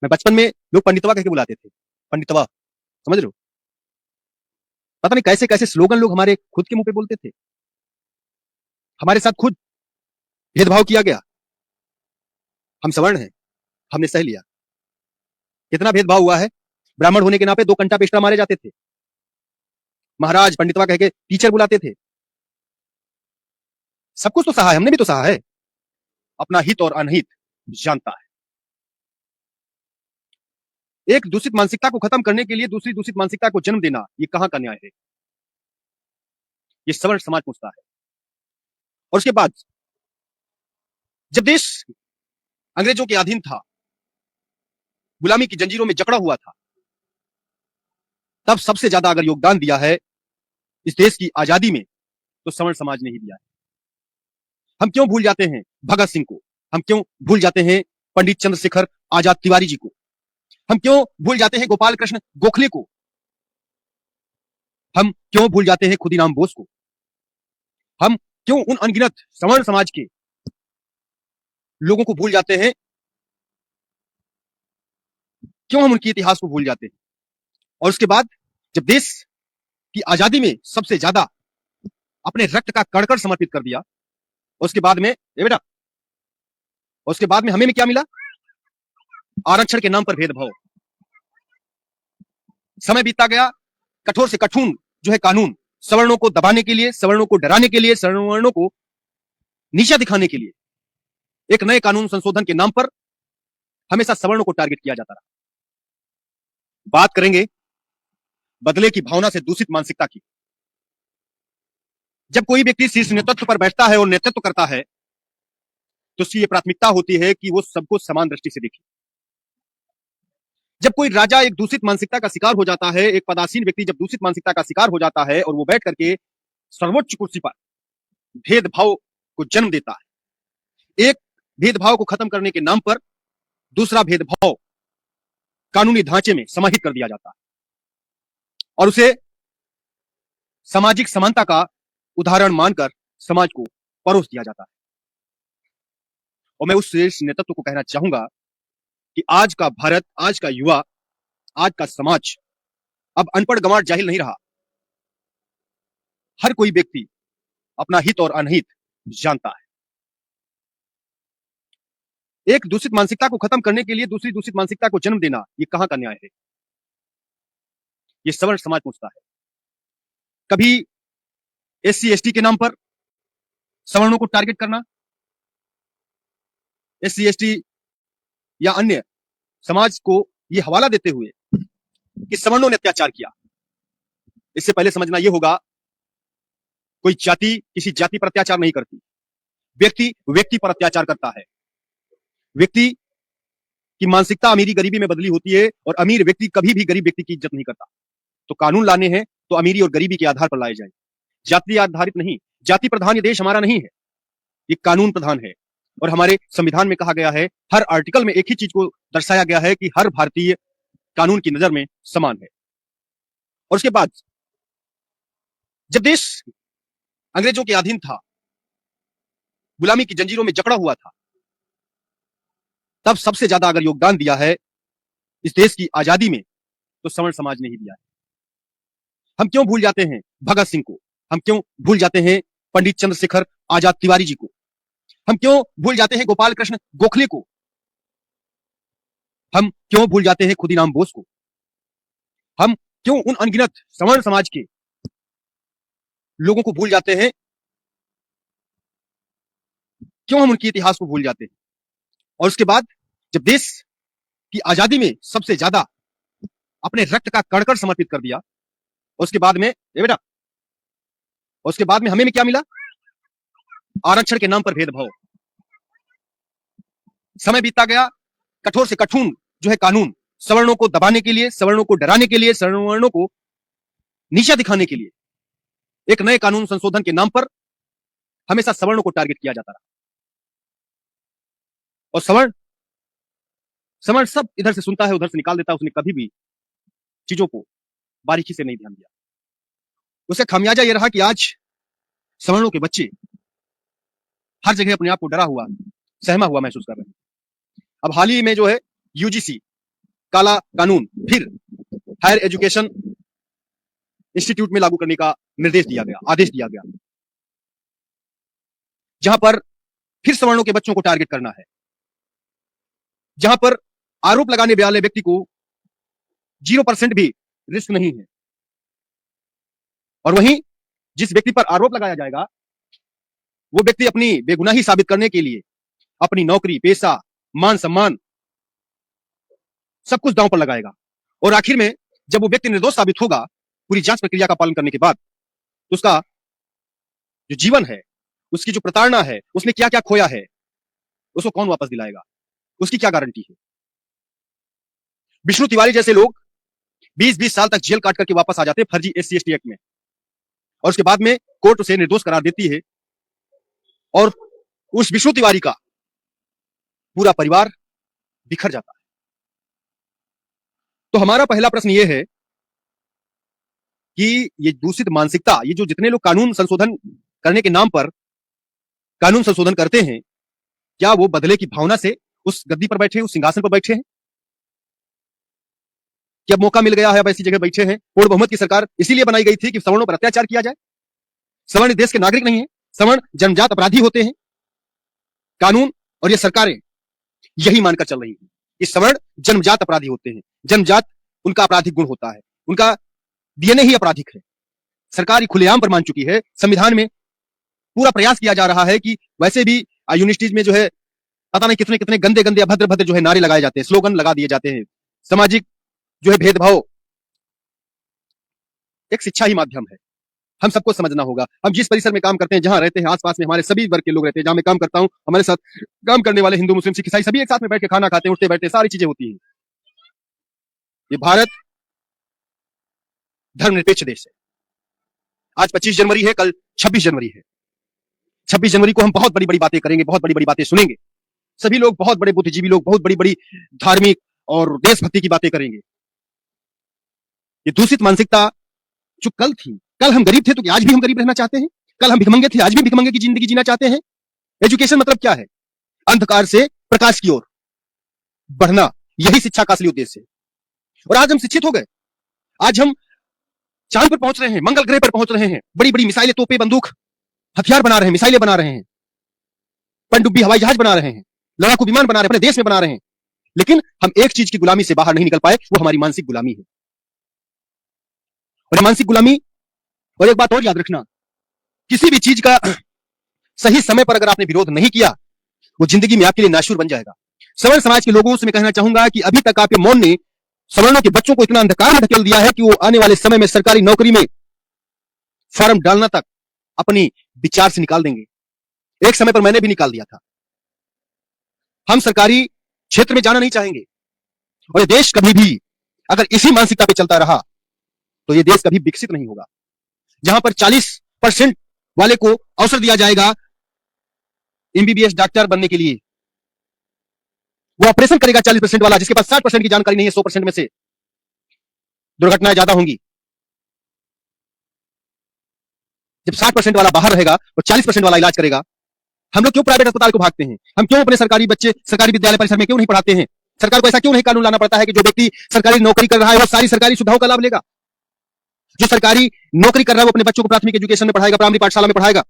मैं बचपन में लोग पंडितवा कह के बुलाते थे, पंडितवा, समझ रहे हो? पता नहीं कैसे-कैसे स्लोगन लोग हमारे खुद के मुँह पे बोलते थे। हमारे साथ खुद भेदभाव किया गया। हम सवर्ण हैं, हमने सह लिया। कितना भेदभाव हुआ है? ब्राह्मण होने के नाते 2 कंटा पेष्टा मारे जाते थे। महाराज, पंडितवा कह के टीचर बुलाते थे। सब कुछ तो सहा है, हमने भी तो सहा है। अपना हित और अनहित जानता है। एक दूषित मानसिकता को खत्म करने के लिए दूसरी दूषित मानसिकता को जन्म देना, ये कहां का न्याय है? ये सवर्ण समाज पूछता है। और उसके बाद जब देश अंग्रेजों के अधीन था, गुलामी की जंजीरों में जकड़ा हुआ था, तब सबसे ज्यादा अगर योगदान दिया है इस देश की आजादी में, तो सवर्ण समाज ने ही दिया है। हम क्यों भूल जाते हैं भगत सिंह को? हम क्यों भूल जाते हैं पंडित चंद्रशेखर आजाद तिवारी जी को? हम क्यों भूल जाते हैं गोपाल कृष्ण गोखले को? हम क्यों भूल जाते हैं खुदीराम बोस को? हम क्यों उन अनगिनत सवर्ण समाज के लोगों को भूल जाते हैं? क्यों हम उनके इतिहास को भूल जाते हैं? और उसके बाद जब देश की आजादी में सबसे ज्यादा अपने रक्त का कण-कण समर्पित कर दिया, उसके बाद में ए बेटा, उसके बाद में हमें में क्या मिला? आरक्षण के नाम पर भेदभाव। समय बीतता गया, कठोर से कठोर जो है कानून, सवर्णों को दबाने के लिए, सवर्णों को डराने के लिए, सवर्णों को नीचा दिखाने के लिए एक नए कानून संशोधन के नाम पर हमेशा सवर्णों को टारगेट किया जाता रहा। बात करेंगे बदले की भावना से दूषित मानसिकता की। जब कोई व्यक्ति शीर्ष नेतृत्व पर बैठता है और नेतृत्व करता है, तो उसकी ये प्राथमिकता होती है कि वो सबको समान दृष्टि से देखे। जब कोई राजा एक दूषित मानसिकता का शिकार हो जाता है, एक पदासीन व्यक्ति जब दूषित मानसिकता का शिकार हो जाता है और वो बैठ करके सर्वोच्च कुर्सी पर भेदभाव को जन्म देता है, एक भेदभाव को खत्म करने के नाम पर दूसरा भेदभाव कानूनी ढांचे में समाहित कर दिया जाता है और उसे सामाजिक समानता का उदाहरण मानकर समाज को परोस दिया जाता है। और मैं उस श्रेष्ठ नेतृत्व को कहना चाहूंगा कि आज का भारत, आज का युवा, आज का समाज अब अनपढ़ गंवार जाहिल नहीं रहा। हर कोई व्यक्ति अपना हित और अनहित जानता है। एक दूषित मानसिकता को खत्म करने के लिए दूसरी दूषित मानसिकता को जन्म देना, ये कहां का न्याय है? ये सवर्ण समाज पूछता है। कभी एससी एसटी के नाम पर सवर्णों को टारगेट करना, एससी एसटी या अन्य समाज को ये हवाला देते हुए कि सवर्णों ने अत्याचार किया। इससे पहले समझना यह होगा, कोई जाति किसी जाति पर अत्याचार नहीं करती, व्यक्ति व्यक्ति पर अत्याचार करता है। व्यक्ति की मानसिकता अमीरी गरीबी में बदली होती है और अमीर व्यक्ति कभी भी गरीब व्यक्ति की इज्जत नहीं करता। तो कानून लाने हैं तो अमीरी और गरीबी के आधार पर लाए जाए, जाति आधारित नहीं। जाति प्रधान ये देश हमारा नहीं है, ये कानून प्रधान है। और हमारे संविधान में कहा गया है, हर आर्टिकल में एक ही चीज को दर्शाया गया है कि हर भारतीय कानून की नजर में समान है। और उसके बाद जब देश अंग्रेजों के अधीन था, गुलामी की जंजीरों में जकड़ा हुआ था, तब सबसे ज्यादा अगर योगदान दिया है इस देश की आजादी में, तो सवर्ण समाज ने ही दिया है। हम क्यों भूल जाते हैं भगत सिंह को? हम क्यों भूल जाते हैं पंडित चंद्रशेखर आजाद तिवारी जी को? हम क्यों भूल जाते हैं गोपाल कृष्ण गोखले को? हम क्यों भूल जाते हैं खुदीराम बोस को? हम क्यों उन अनगिनत सवर्ण समाज के लोगों को भूल जाते हैं? क्यों हम उनके इतिहास को भूल जाते हैं? और उसके बाद जब देश की आजादी में सबसे ज्यादा अपने रक्त का कण-कण समर्पित कर दिया, उसके बाद में ए बेटा, उसके बाद में हमें में क्या मिला? आरक्षण के नाम पर भेदभाव। समय बीतता गया, कठोर से कठोर जो है कानून, सवर्णों को दबाने के लिए, सवर्णों को डराने के लिए, सवर्णों को नीचा दिखाने के लिए एक नए कानून संशोधन के नाम पर हमेशा सवर्णों को टारगेट किया जाता रहा। और सवर्ण सवर्ण सब इधर से सुनता है, उधर से निकाल देता है। उसने कभी भी चीजों को बारीकी से नहीं ध्यान दिया। उसका खामियाजा यह रहा कि आज सवर्णों के बच्चे हर जगह अपने आप को डरा हुआ, सहमा हुआ महसूस कर रहे हैं। अब हाल ही में जो है यूजीसी काला कानून फिर हायर एजुकेशन इंस्टीट्यूट में लागू करने का निर्देश दिया गया, आदेश दिया गया, जहां पर फिर सवर्णों के बच्चों को टारगेट करना है, जहां पर आरोप लगाने वाले व्यक्ति को 0% भी रिस्क नहीं है, और वहीं जिस व्यक्ति पर आरोप लगाया जाएगा वो व्यक्ति अपनी बेगुनाही साबित करने के लिए अपनी नौकरी, पेशा, मान सम्मान सब कुछ दांव पर लगाएगा, और आखिर में जब वो व्यक्ति निर्दोष साबित होगा पूरी जांच प्रक्रिया का पालन करने के बाद, तो उसका जो जीवन है, उसकी जो प्रताड़ना है, उसने क्या क्या खोया है, उसको कौन वापस दिलाएगा, उसकी क्या गारंटी है। विष्णु तिवारी जैसे लोग 20-20 साल तक जेल काट करके वापस आ जाते हैं फर्जी SC/ST एक्ट में, और उसके बाद में कोर्ट उसे निर्दोष करार देती है, और उस विष्णु तिवारी का पूरा परिवार बिखर जाता है। तो हमारा पहला प्रश्न यह है कि ये दूषित मानसिकता, ये जो जितने लोग कानून संशोधन करने के नाम पर कानून संशोधन करते हैं, क्या वो बदले की भावना से उस गद्दी पर बैठे, उस सिंहासन पर बैठे हैं? कि अब मौका मिल गया है, अब ऐसी जगह बैठे हैं? पूर्ण बहुमत की सरकार इसीलिए बनाई गई थी कि सवर्णों पर अत्याचार किया जाए। सवर्ण देश के नागरिक नहीं है, सवर्ण जन्मजात अपराधी होते हैं। कानून और ये सरकारें यही मानकर चल रही हैं कि सवर्ण जन्मजात अपराधी होते हैं, जन्मजात उनका आपराधिक गुण होता है, उनका DNA ही आपराधिक है। सरकार खुलेआम पर मान चुकी है। संविधान में पूरा प्रयास किया जा रहा है कि वैसे भी यूनिवर्सिटीज में जो है पता नहीं कितने कितने गंदे गंदे अभद्र भद्र जो है नारे लगाए जाते हैं, स्लोगन लगा दिए जाते हैं। सामाजिक जो है भेदभाव एक शिक्षा ही माध्यम है, हम सबको समझना होगा। हम जिस परिसर में काम करते हैं, जहां रहते हैं, आसपास में हमारे सभी वर्ग के लोग रहते हैं। जहां मैं काम करता हूं, हमारे साथ काम करने वाले हिंदू, मुस्लिम, सिख, ईसाई सभी एक साथ में बैठ के खाना खाते हैं, उठते बैठते सारी चीजें होती हैं। ये भारत धर्मनिरपेक्ष देश है। आज 25 जनवरी है, कल 26 जनवरी है। 26 जनवरी को हम बहुत बड़ी बड़ी बातें करेंगे, बहुत बड़ी बड़ी बातें सुनेंगे। सभी लोग, बहुत बड़े बुद्धिजीवी लोग, बहुत बड़ी बड़ी धार्मिक और देशभक्ति की बातें करेंगे। ये दूषित मानसिकता जो कल थी, कल हम गरीब थे तो आज भी हम गरीब रहना चाहते हैं, कल हम भिखमंगे थे आज भी भिखमंगे की जिंदगी जीना चाहते हैं। एजुकेशन मतलब क्या है? अंधकार से प्रकाश की ओर बढ़ना, यही शिक्षा का असली उद्देश्य है। और आज हम शिक्षित हो गए, आज हम चांद पर पहुंच रहे हैं, मंगल ग्रह पर पहुंच रहे हैं, बड़ी बड़ी मिसाइलें, तोपे, बंदूक, हथियार बना रहे हैं, मिसाइलें बना रहे हैं, पनडुब्बी हवाई जहाज बना रहे हैं, लड़ाकू विमान बना रहे हैं, अपने देश में बना रहे हैं। लेकिन हम एक चीज की गुलामी से बाहर नहीं निकल पाए, वो हमारी मानसिक गुलामी है। और मानसिक गुलामी, और एक बात और याद रखना, किसी भी चीज का सही समय पर अगर आपने विरोध नहीं किया, वो जिंदगी में आपके लिए नाशूर बन जाएगा। सवर्ण समाज के लोगों से मैं कहना चाहूंगा कि अभी तक आपके मौन ने सवर्णों के बच्चों को इतना अंधकार में ढकेल दिया है कि वो आने वाले समय में सरकारी नौकरी में फॉर्म डालना तक अपनी विचार से निकाल देंगे। एक समय पर मैंने भी निकाल दिया था। हम सरकारी क्षेत्र में जाना नहीं चाहेंगे, और ये देश कभी भी अगर इसी मानसिकता पे चलता रहा तो ये देश कभी विकसित नहीं होगा। जहां पर 40% वाले को अवसर दिया जाएगा MBBS डॉक्टर बनने के लिए, वो ऑपरेशन करेगा 40% वाला, जिसके पास 60% की जानकारी नहीं है 100% में से, दुर्घटनाएं ज्यादा होंगी। जब 60% वाला बाहर रहेगा तो 40% वाला इलाज करेगा। हम लोग क्यों प्राइवेट अस्पताल को भागते हैं? हम क्यों अपने सरकारी बच्चे सरकारी विद्यालय परिसर में क्यों नहीं पढ़ाते हैं? सरकार को ऐसा क्यों नहीं कानून लाना पड़ता है कि जो व्यक्ति सरकारी नौकरी कर रहा है वो सारी सरकारी सुविधाओं का लाभ लेगा? जो सरकारी नौकरी कर रहा है वो अपने बच्चों को प्राथमिक एजुकेशन में पढ़ाएगा, प्राइमरी पाठशाला में पढ़ाएगा।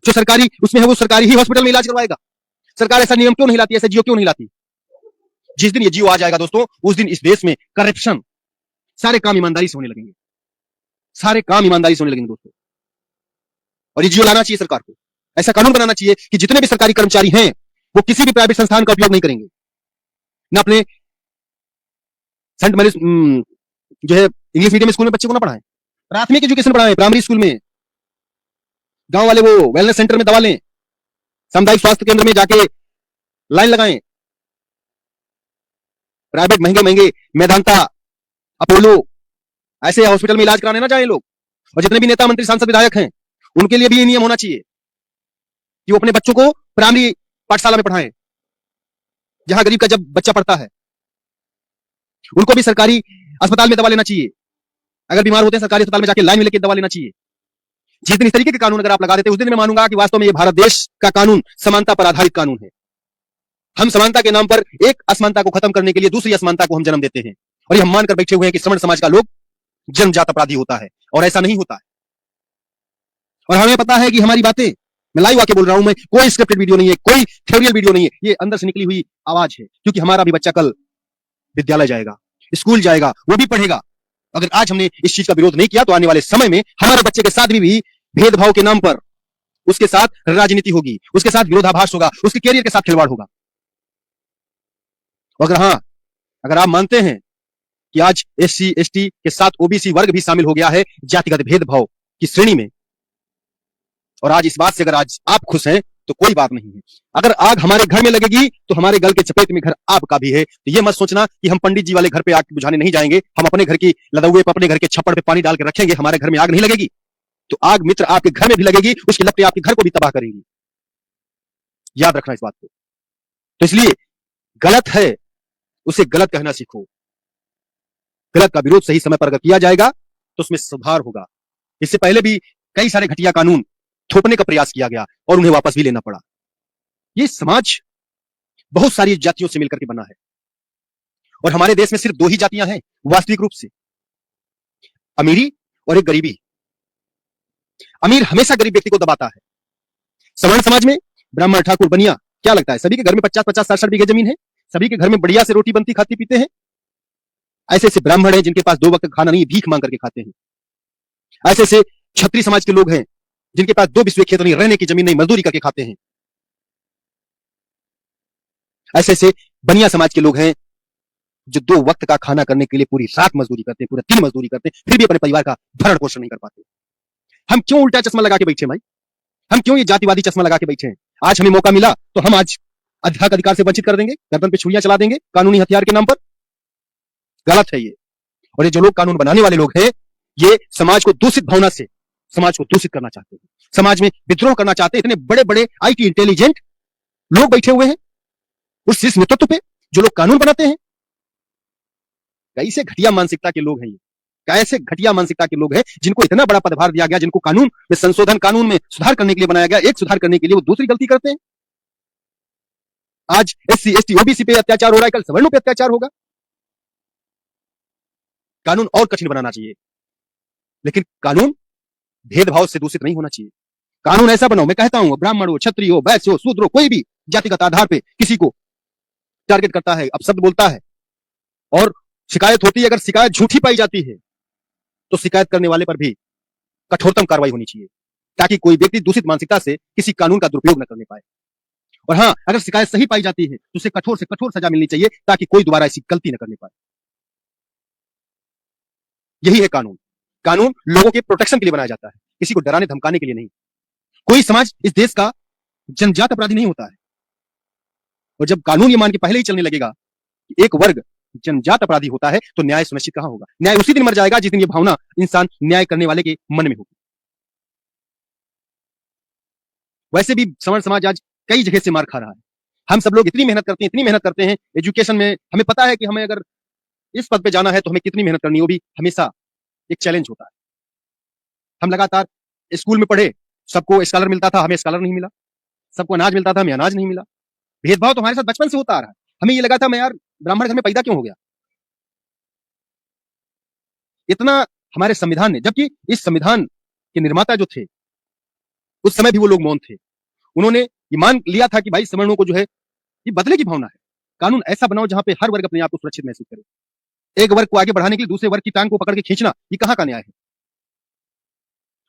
जो सरकारी उसमें है वो सरकारी ही हॉस्पिटल में इलाज करवाएगा। सरकार ऐसा नियम क्यों नहीं लाती, ऐसा जियो क्यों नहीं लाती? जिस दिन ये जियो आ जाएगा दोस्तों, उस दिन इस देश में करप्शन, सारे काम ईमानदारी से होने लगेंगे, सारे काम ईमानदारी से होने लगेंगे दोस्तों। और ये जियो लाना चाहिए सरकार को। ऐसा कानून बनाना चाहिए कि जितने भी सरकारी कर्मचारी हैं वो किसी भी प्राइवेट संस्थान का उपयोग नहीं करेंगे, ना अपने सेंट मैरिज जो है इंग्लिश मीडियम स्कूल में बच्चे को ना पढ़ाएं, प्राथमिक एजुकेशन पढ़ाएं, प्राइमरी स्कूल में। गांव वाले वो वेलनेस सेंटर में दवा लें, सामुदायिक स्वास्थ्य केंद्र में जाके लाइन लगाएं। प्राइवेट महंगे महंगे मेदांता, अपोलो ऐसे हॉस्पिटल में इलाज कराने ना जाए लोग। और जितने भी नेता, मंत्री, सांसद, विधायक हैं उनके लिए भी ये नियम होना चाहिए कि वो अपने बच्चों को प्राइमरी पाठशाला में पढ़ाएं, जहां गरीब का जब बच्चा पढ़ता है। उनको भी सरकारी अस्पताल में दवा लेना चाहिए। अगर बीमार होते हैं सरकारी अस्पताल में जाके लाइन में लेकर दवा लेना चाहिए। जिस दिन इस तरीके के कानून अगर आप लगा देते उस दिन मैं मानूंगा कि वास्तव में ये भारत देश का कानून समानता पर आधारित कानून है। हम समानता के नाम पर एक असमानता को खत्म करने के लिए दूसरी असमानता को हम जन्म देते हैं, और ये हम मानकर बैठे हुए हैं कि श्रमण समाज का लोग जन्मजात अपराधी होता है, और ऐसा नहीं होता है। और हमें पता है कि हमारी बातें, मैं लाइव आके बोल रहा हूं, मैं कोई स्क्रिप्टेड वीडियो नहीं है, कोई थ्योरियल वीडियो नहीं है, ये अंदर से निकली हुई आवाज है, क्योंकि हमारा भी बच्चा कल विद्यालय जाएगा, स्कूल जाएगा, वो भी पढ़ेगा। अगर आज हमने इस चीज का विरोध नहीं किया तो आने वाले समय में हमारे बच्चे के साथ भी भेदभाव के नाम पर उसके साथ राजनीति होगी, उसके साथ विरोधाभास होगा, उसके कैरियर के साथ खिलवाड़ होगा। अगर आप मानते हैं कि आज SC ST के साथ OBC वर्ग भी शामिल हो गया है जातिगत भेदभाव की श्रेणी में, और आज इस बात से अगर आज आप खुश हैं तो कोई बात नहीं है। अगर आग हमारे घर में लगेगी तो हमारे गल के चपेट में घर आपका भी है। तो ये मत सोचना कि हम पंडित जी वाले घर पे आग बुझाने नहीं जाएंगे, हम अपने घर की लदौए पर अपने घर के छप्पड़ पे पानी डाल के रखेंगे, हमारे घर में आग नहीं लगेगी। तो आग मित्र आपके घर में भी लगेगी, उसकी लपटें आपके घर को भी तबाह करेंगी। याद रखना इस बात को। तो इसलिए गलत है उसे गलत कहना सीखो। गलत का विरोध सही समय पर अगर किया जाएगा तो उसमें सुधार होगा। इससे पहले भी कई सारे घटिया कानून थोपने का प्रयास किया गया और उन्हें वापस भी लेना पड़ा। ये समाज बहुत सारी जातियों से मिलकर के बना है, और हमारे देश में सिर्फ दो ही जातियां हैं वास्तविक रूप से, अमीरी और एक गरीबी। अमीर हमेशा गरीब व्यक्ति को दबाता है। सवर्ण समाज में ब्राह्मण, ठाकुर, बनिया, क्या लगता है सभी के घर में 50-50, 60-60 बीघे जमीन है, सभी के घर में बढ़िया से रोटी बनती खाती पीते हैं। ऐसे ऐसे ब्राह्मण हैं जिनके पास 2 वक्त का खाना नहीं, भीख मांग करके खाते हैं। ऐसे ऐसे क्षत्रिय समाज के लोग हैं जिनके पास 2 बिस्वे खेत नहीं, रहने की जमीन नहीं, मजदूरी करके खाते हैं। ऐसे ऐसे बनिया समाज के लोग हैं जो 2 वक्त का खाना करने के लिए पूरी रात मजदूरी करते हैं, पूरे दिन मजदूरी करते हैं, फिर भी अपने परिवार का भरण पोषण नहीं कर पाते। हम क्यों उल्टा चश्मा लगा के बैठे भाई? हम क्यों ये जातिवादी चश्मा लगा के बैठे हैं? आज हमें मौका मिला तो हम आज अधिकार से वंचित कर देंगे, गर्दन पे छुरियां चला देंगे कानूनी हथियार के नाम पर। गलत है ये। और ये जो लोग कानून बनाने वाले लोग हैं, ये समाज को दूषित भावना से समाज को दूषित करना चाहते हैं, समाज में विद्रोह करना चाहते हैं। इतने बड़े बड़े IT इंटेलिजेंट लोग बैठे हुए हैं उस शीर्ष नेतृत्व पे, जो लोग कानून बनाते हैं। कैसे घटिया मानसिकता के लोग हैं ये, कैसे घटिया मानसिकता के लोग हैं जिनको इतना बड़ा पदभार दिया गया, जिनको कानून में संशोधन, कानून में सुधार करने के लिए बनाया गया, एक सुधार करने के लिए वो दूसरी गलती करते हैं। आज SC ST OBC पे अत्याचार हो रहा है, कल सवर्णों पे अत्याचार होगा। कानून और कठिन बनाना चाहिए, लेकिन कानून भेदभाव से दूषित नहीं होना चाहिए। कानून ऐसा बनाओ, मैं कहता हूं, ब्राह्मण हो, क्षत्रिय हो, वैश्य हो, शूद्र हो, कोई भी जातिगत आधार पे किसी को टारगेट करता है, अपशब्द बोलता है और शिकायत होती है, अगर शिकायत झूठी पाई जाती है तो शिकायत करने वाले पर भी कठोरतम कार्रवाई होनी चाहिए, ताकि कोई व्यक्ति दूषित मानसिकता से किसी कानून का दुरुपयोग न करने पाए। और हाँ, अगर शिकायत सही पाई जाती है तो उसे कठोर से कठोर सजा मिलनी चाहिए, ताकि कोई दोबारा ऐसी गलती न करने पाए। यही है कानून। कानून लोगों के प्रोटेक्शन के लिए बनाया जाता है, किसी को डराने धमकाने के लिए नहीं। कोई समाज इस देश का जनजात अपराधी नहीं होता है, और जब कानून ये मान के पहले ही चलने लगेगा कि एक वर्ग जनजात अपराधी होता है, तो न्याय सुनिश्चित कहां होगा? न्याय उसी दिन मर जाएगा जिस दिन ये भावना इंसान न्याय करने वाले के मन में होगी। वैसे भी सवर्ण समाज आज कई जगह से मार खा रहा है। हम सब लोग इतनी मेहनत करते हैं एजुकेशन में। हमें पता है कि हमें अगर इस पद पे जाना है तो हमें कितनी मेहनत करनी है, वो भी हमेशा एक चैलेंज होता है। हम लगातार स्कूल में पढ़े, सबको स्कॉलर मिलता था, हमें स्कॉलर नहीं मिला। सबको अनाज मिलता था, हमें अनाज नहीं मिला। भेदभाव तो हमारे साथ बचपन से होता आ रहा है। हमें ये लगा था मैं यार ब्राह्मण घर में पैदा क्यों हो गया, इतना हमारे संविधान ने, जबकि इस संविधान के निर्माता जो थे उस समय भी वो लोग मौन थे। उन्होंने ये मान लिया था कि भाई सवर्णों को जो है ये बदले की भावना है, कानून ऐसा बनाओ जहां पे हर वर्ग अपने आप को सुरक्षित महसूस करे। एक वर्ग को आगे बढ़ाने के लिए दूसरे वर्ग की टांग को पकड़ के खींचना, ये कहां का न्याय है?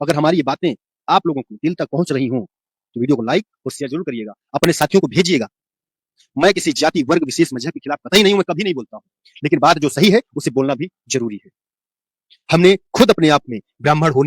अगर हमारी ये बातें आप लोगों को दिल तक पहुंच रही हों तो वीडियो को लाइक और शेयर जरूर करिएगा, अपने साथियों को भेजिएगा। मैं किसी जाति, वर्ग, विशेष मजहब के खिलाफ कतई नहीं हूं, मैं कभी नहीं बोलता हूं, लेकिन बात जो सही है उसे बोलना भी जरूरी है। हमने खुद अपने आप में ब्राह्मण होने